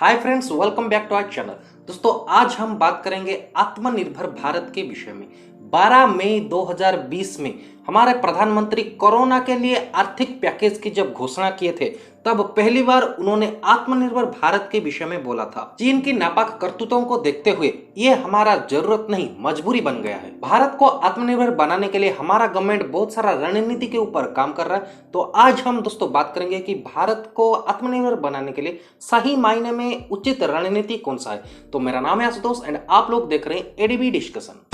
Hi friends, welcome back to our channel. दोस्तों, आज हम बात करेंगे आत्मनिर्भर भारत के विषय में। 12 मई 2020 में हमारे प्रधानमंत्री कोरोना के लिए आर्थिक पैकेज की जब घोषणा किए थे, तब पहली बार उन्होंने आत्मनिर्भर भारत के विषय में बोला था। चीन की नापाक करतूतों को देखते हुए ये हमारा जरूरत नहीं, मजबूरी बन गया है। भारत को आत्मनिर्भर बनाने के लिए हमारा गवर्नमेंट बहुत सारा रणनीति के ऊपर काम कर रहा है। तो आज हम दोस्तों बात करेंगे कि भारत को आत्मनिर्भर बनाने के लिए सही मायने में उचित रणनीति कौन सा है। तो मेरा नाम है आशुतोष एंड आप लोग देख रहे हैं एडीबी डिस्कशन।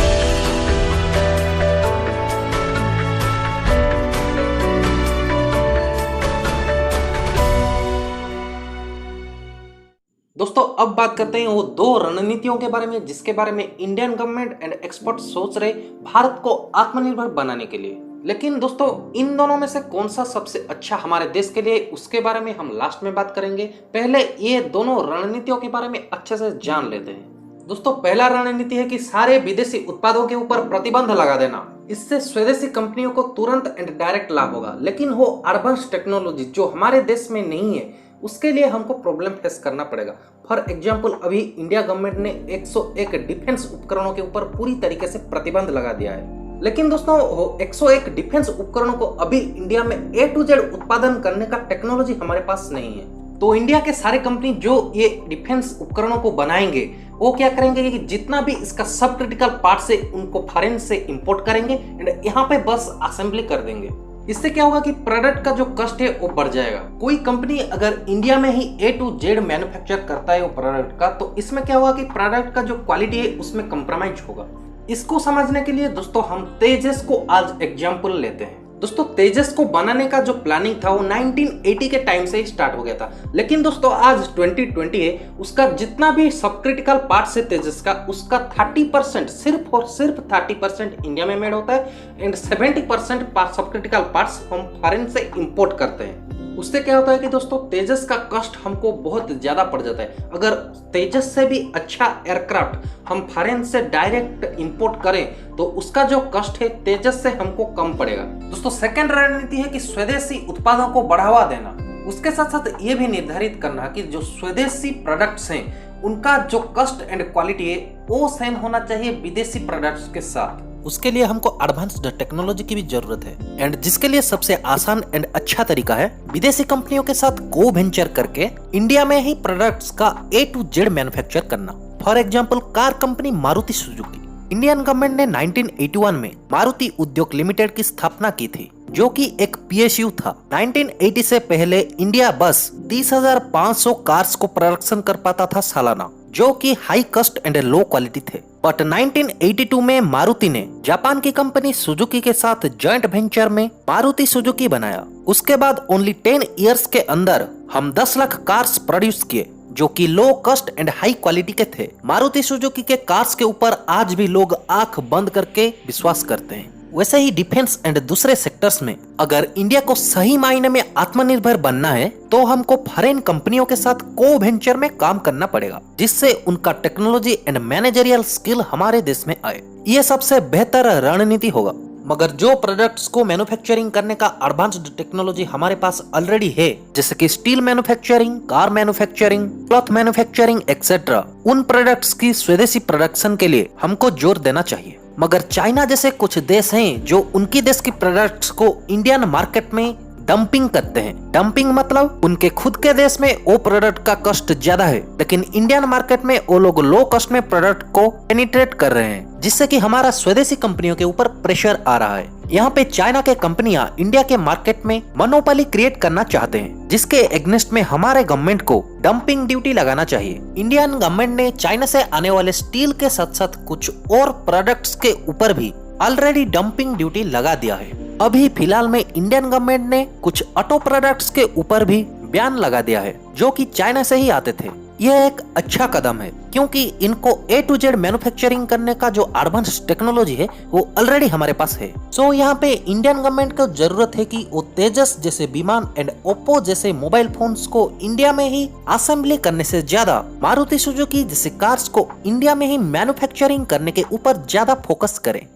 दोस्तों, अब बात करते हैं वो दो रणनीतियों के बारे में जिसके बारे में इंडियन गवर्नमेंट एंड एक्सपर्ट सोच रहे भारत को आत्मनिर्भर बनाने के लिए। लेकिन दोस्तों, इन दोनों में से कौन सा सबसे अच्छा हमारे देश के लिए, उसके बारे में हम लास्ट में बात करेंगे। पहले ये दोनों रणनीतियों के बारे में अच्छे से जान लेते हैं। दोस्तों, पहला रणनीति है कि सारे विदेशी उत्पादों के ऊपर प्रतिबंध लगा देना। इससे स्वदेशी कंपनियों को तुरंत एंड डायरेक्ट लाभ होगा, लेकिन वो एडवांस टेक्नोलॉजी जो हमारे देश में नहीं है उसके लिए हमको प्रॉब्लम फेस करना पड़ेगा। फॉर एग्जाम्पल, अभी इंडिया गवर्नमेंट ने 101 डिफेंस उपकरणों के ऊपर पूरी तरीके से प्रतिबंध लगा दिया है। लेकिन दोस्तों, 101 डिफेंस उपकरणों को अभी इंडिया में A to Z उत्पादन करने का टेक्नोलॉजी हमारे पास नहीं है। तो इंडिया के सारे कंपनी जो ये डिफेंस उपकरणों को बनाएंगे वो क्या करेंगे कि जितना भी इसका सब क्रिटिकल पार्ट से उनको फॉरेन से इंपोर्ट करेंगे एंड यहाँ पे बस असेंबली कर देंगे। इससे क्या होगा कि प्रोडक्ट का जो कॉस्ट है वो बढ़ जाएगा। कोई कंपनी अगर इंडिया में ही A to Z मैन्युफैक्चर करता है वो प्रोडक्ट का, तो इसमें क्या होगा कि प्रोडक्ट का जो क्वालिटी है उसमें कंप्रोमाइज होगा। इसको समझने के लिए दोस्तों हम तेजस को आज एग्जांपल लेते हैं। दोस्तों, तेजस को बनाने का जो प्लानिंग था वो 1980 के टाइम से ही स्टार्ट हो गया था। लेकिन दोस्तों आज 2020 है, उसका जितना भी सब क्रिटिकल पार्ट्स है तेजस का, उसका 30% सिर्फ और सिर्फ 30% इंडिया में मेड होता है एंड 70% सब क्रिटिकल पार्ट्स हम फॉरेन से इंपोर्ट करते हैं। उससे क्या होता है कि दोस्तों तेजस का कॉस्ट हमको बहुत ज्यादा पड़ जाता है। अगर तेजस से भी अच्छा एयरक्राफ्ट हम फॉरेन से डायरेक्ट इंपोर्ट करें तो उसका जो कॉस्ट है तेजस से हमको कम पड़ेगा। दोस्तों, सेकंड रणनीति है कि स्वदेशी उत्पादों को बढ़ावा देना। उसके साथ साथ ये भी निर्धारित करना कि जो स्वदेशी प्रोडक्ट्स हैं उनका जो कॉस्ट एंड क्वालिटी है वो सेम होना चाहिए विदेशी प्रोडक्ट्स के साथ। उसके लिए हमको एडवांस्ड टेक्नोलॉजी की भी जरूरत है एंड जिसके लिए सबसे आसान एंड अच्छा तरीका है विदेशी कंपनियों के साथ को वेंचर करके इंडिया में ही प्रोडक्ट्स का A to Z मैन्युफैक्चर करना। For example, car company Maruti Suzuki. Indian government ने 1981 में मारुति उद्योग लिमिटेड की स्थापना की थी, जो कि एक PSU था। 1980 से पहले इंडिया बस 30,500 कार्स को प्रोडक्शन कर पाता था सालाना, जो कि high cost and low quality थे। बट 1982 में मारुति ने जापान की कंपनी सुजुकी के साथ जॉइंट वेंचर में मारुति सुजुकी बनाया। उसके बाद ओनली 10 इयर्स के अंदर हम 10 लाख कार्स प्रोड्यूस किए, जो कि low cost and high quality के थे। मारुति सुजुकी के कार्स के ऊपर आज भी लोग आंख बंद करके विश्वास करते हैं। वैसे ही डिफेंस एंड दूसरे सेक्टर्स में अगर इंडिया को सही मायने में आत्मनिर्भर बनना है तो हमको फॉरेन कंपनियों के साथ को वेंचर में काम करना पड़ेगा, जिससे उनका टेक्नोलॉजी एंड मैनेजरियल स्किल हमारे देश में आए। ये सबसे बेहतर रणनीति होगा। मगर जो प्रोडक्ट्स को मैन्युफैक्चरिंग करने का एडवांस्ड टेक्नोलॉजी हमारे पास ऑलरेडी है, जैसे कि steel manufacturing, car manufacturing, cloth manufacturing etcetera, उन प्रोडक्ट्स की स्वदेशी प्रोडक्शन के लिए हमको जोर देना चाहिए। मगर चाइना जैसे कुछ देश हैं जो उनकी देश की प्रोडक्ट्स को इंडियन मार्केट में डंपिंग करते हैं। डंपिंग मतलब उनके खुद के देश में वो प्रोडक्ट का कॉस्ट ज्यादा है, लेकिन इंडियन मार्केट में वो लोग लो कॉस्ट में प्रोडक्ट को पेनिट्रेट कर रहे हैं, जिससे कि हमारा स्वदेशी कंपनियों के ऊपर प्रेशर आ रहा है। यहाँ पे चाइना के कंपनियां इंडिया के मार्केट में मोनोपोली क्रिएट करना चाहते हैं, जिसके एग्नेस्ट में हमारे गवर्नमेंट को डंपिंग ड्यूटी लगाना चाहिए। इंडियन गवर्नमेंट ने चाइना से आने वाले स्टील के साथ साथ कुछ और प्रोडक्ट्स के ऊपर भी ऑलरेडी डंपिंग ड्यूटी लगा दिया है। अभी फिलहाल में इंडियन गवर्नमेंट ने कुछ ऑटो प्रोडक्ट्स के ऊपर भी बैन लगा दिया है, जो कि चाइना से ही आते थे। यह एक अच्छा कदम है, क्योंकि इनको A to Z मैन्युफैक्चरिंग करने का जो एडवांस टेक्नोलॉजी है वो ऑलरेडी हमारे पास है। सो यहाँ पे इंडियन गवर्नमेंट को जरूरत है कि वो तेजस जैसे विमान एंड ओप्पो जैसे मोबाइल फोन्स को इंडिया में ही असेंबली करने से ज्यादा मारुति सुजुकी जैसे कार्स को इंडिया में ही मैन्युफैक्चरिंग करने के ऊपर ज्यादा फोकस करें।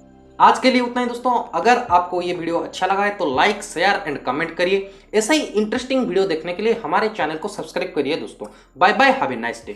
आज के लिए उतना ही दोस्तों। अगर आपको ये वीडियो अच्छा लगा है तो लाइक, शेयर एंड कमेंट करिए। ऐसा ही इंटरेस्टिंग वीडियो देखने के लिए हमारे चैनल को सब्सक्राइब करिए दोस्तों। Bye bye, have a nice day.